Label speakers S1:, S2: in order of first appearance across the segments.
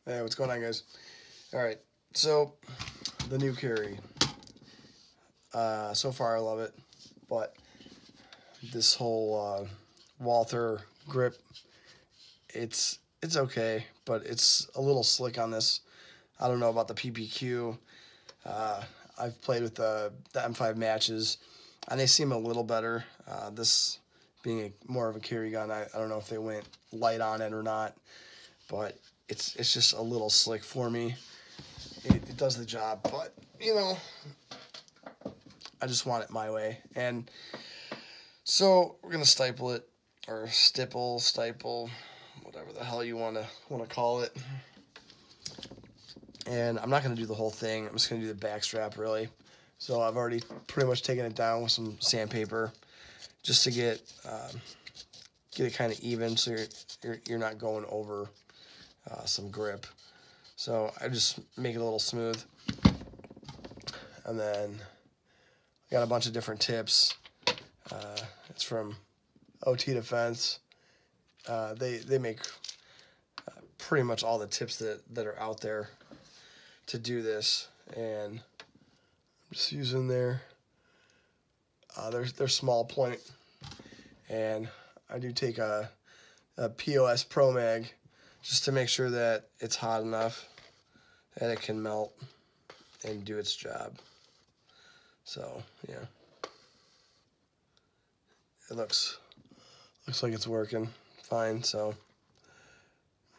S1: Hey, what's going on, guys? All right, so the new carry. So far, I love it, but this whole Walther grip, it's okay, but it's a little slick on this. I don't know about the PPQ. I've played with the M5 matches, and they seem a little better. This being more of a carry gun, I don't know if they went light on it or not, but it's just a little slick for me. It does the job, but you know, I just want it my way. And so we're gonna stipple it, or stipple, whatever the hell you wanna call it. And I'm not gonna do the whole thing. I'm just gonna do the back strap, really. So I've already pretty much taken it down with some sandpaper, just to get it kind of even, so you're not going over some grip. So I just make it a little smooth, and then I got a bunch of different tips. It's from OT Defense. They make pretty much all the tips that are out there to do this, and I'm just using their small point, and I do take a POS Pro Mag just to make sure that it's hot enough that it can melt and do its job. So yeah, it looks like it's working fine. So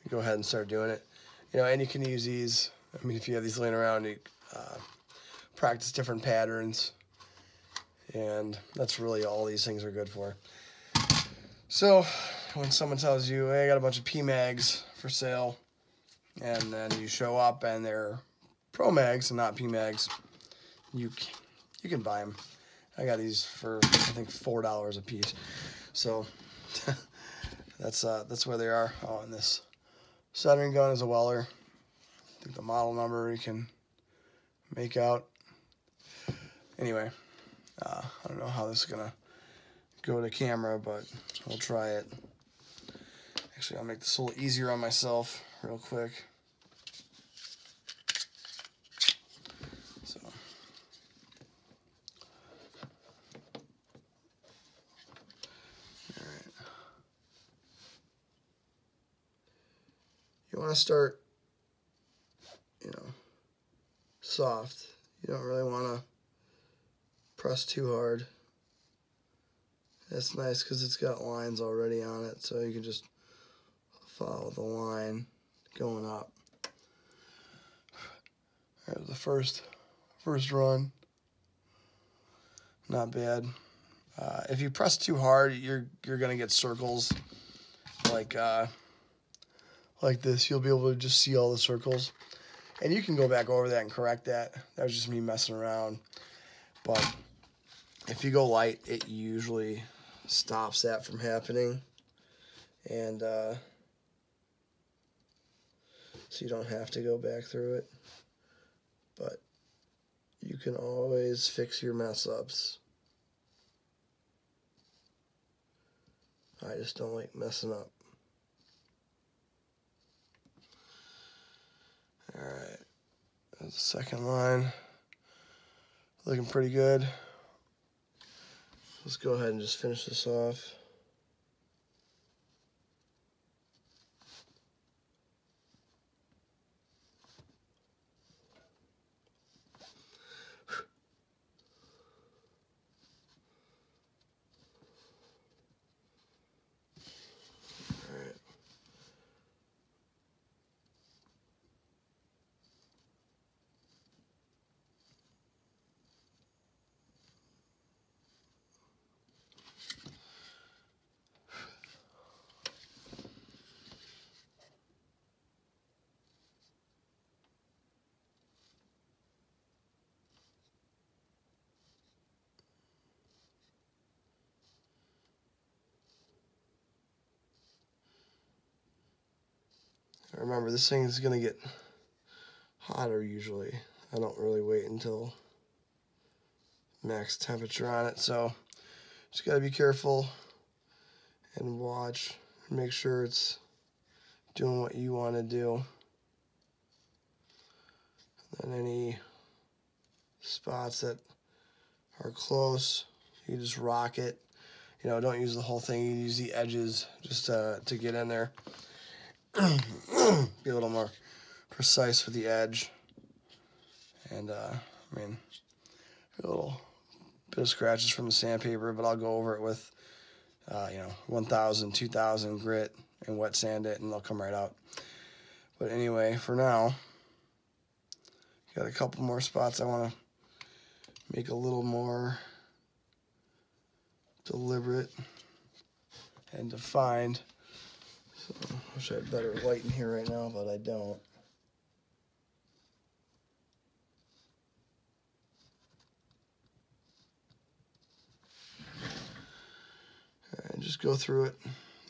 S1: go ahead and start doing it. You know, and you can use these. I mean, if you have these laying around, you practice different patterns, and that's really all these things are good for. So when someone tells you, hey, I got a bunch of PMags for sale, and then you show up and they're Pro Mags and not PMags, you can buy them. I got these for, I think, $4 a piece. So that's where they are. Oh, and this soldering gun is a Weller. I think the model number you can make out. Anyway, I don't know how this is gonna go to camera, but we'll try it. Actually, I'll make this a little easier on myself real quick. So, all right. You want to start, you know, soft. You don't really want to press too hard. That's nice because it's got lines already on it, so you can just follow the line going up. There's the first run. Not bad. If you press too hard, you're gonna get circles like this. You'll be able to just see all the circles, and you can go back over that and correct that. That was just me messing around. But if you go light, it usually stops that from happening, and so you don't have to go back through it. But you can always fix your mess ups. I just don't like messing up. Alright, that's the second line. Looking pretty good. Let's go ahead and just finish this off. Remember, this thing is going to get hotter usually. I don't really wait until max temperature on it, so just got to be careful and watch and make sure it's doing what you want to do. Then any spots that are close, you just rock it. You know, don't use the whole thing. You use the edges just to get in there. Be a little more precise with the edge. And, I mean, a little bit of scratches from the sandpaper, but I'll go over it with, you know, 1000, 2000 grit and wet sand it, and they'll come right out. But anyway, for now, got a couple more spots I want to make a little more deliberate and defined. So I wish I had better light in here right now, but I don't. And just go through it.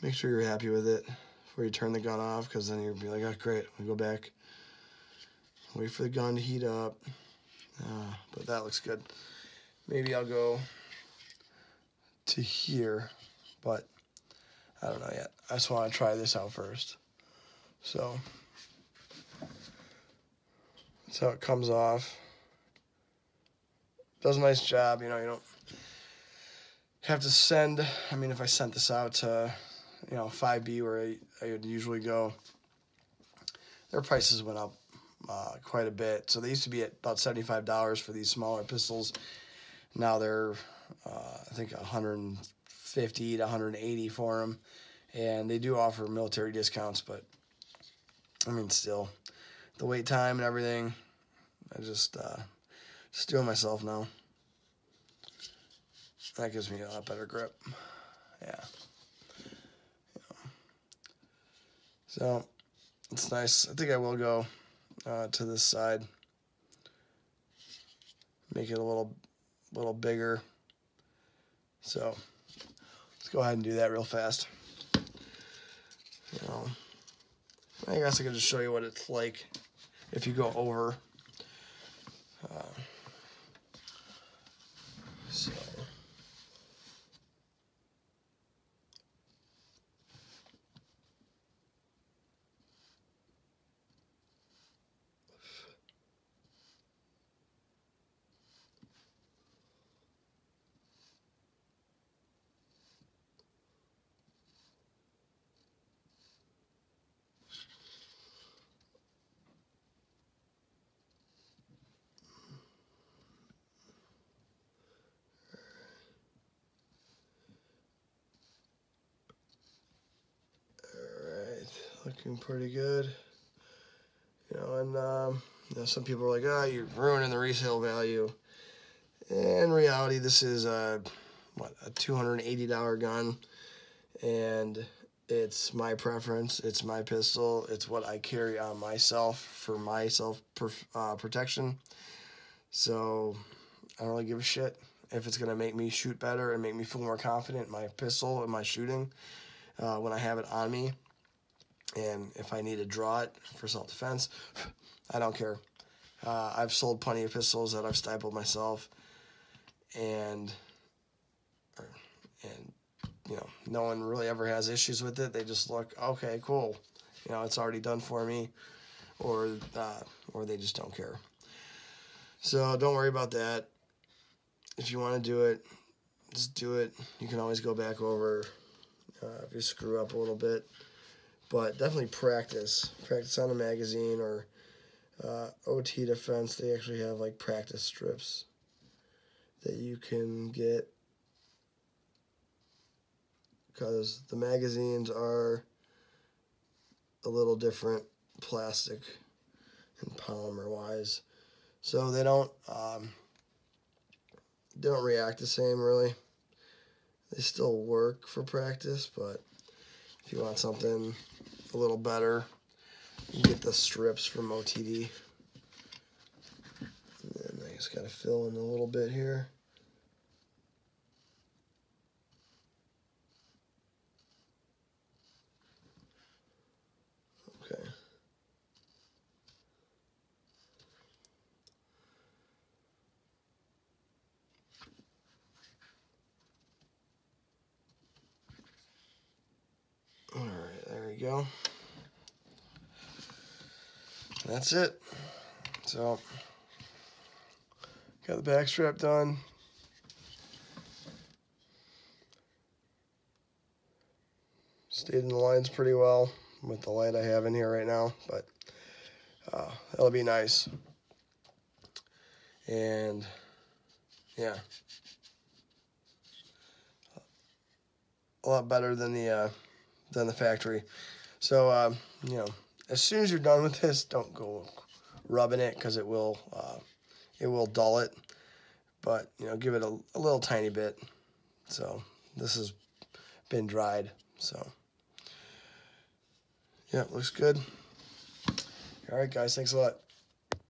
S1: Make sure you're happy with it before you turn the gun off, because then you'll be like, oh, great, we'll go back. Wait for the gun to heat up. But that looks good. Maybe I'll go to here, but I don't know yet. I just want to try this out first. So that's how it comes off. Does a nice job, you know. You don't have to send. I mean, if I sent this out to, you know, 5B where I would usually go, their prices went up quite a bit. So they used to be at about $75 for these smaller pistols. Now they're I think 150 to 180 for them, and they do offer military discounts. But I mean, still, the wait time and everything, I just do it myself now. That gives me a lot better grip. Yeah. So it's nice. I think I will go to this side, make it a little bigger. So let's go ahead and do that real fast. You know, I guess I could just show you what it's like if you go over. So looking pretty good, you know. And you know, some people are like, "Oh, you're ruining the resale value." In reality, this is a $280 gun, and it's my preference. It's my pistol. It's what I carry on myself for my self protection. So I don't really give a shit if it's gonna make me shoot better and make me feel more confident in my pistol and my shooting when I have it on me. And if I need to draw it for self-defense, I don't care. I've sold plenty of pistols that I've stippled myself, and you know, no one really ever has issues with it. They just look, okay, cool, you know, it's already done for me, or they just don't care. So don't worry about that. If you want to do it, just do it. You can always go back over if you screw up a little bit. But definitely practice. Practice on a magazine, or OT Defense. They actually have like practice strips that you can get, because the magazines are a little different plastic and polymer wise, so they don't react the same really. They still work for practice, but if you want something a little better, you get the strips from OTD. And then I just gotta fill in a little bit here. Okay. All right, there we go. That's it. So, got the back strap done. Stayed in the lines pretty well with the light I have in here right now, but that'll be nice. And yeah, a lot better than the factory. So you know, as soon as you're done with this, don't go rubbing it because it will dull it. But you know, give it a little tiny bit. So this has been dried. So yeah, looks good. All right, guys, thanks a lot.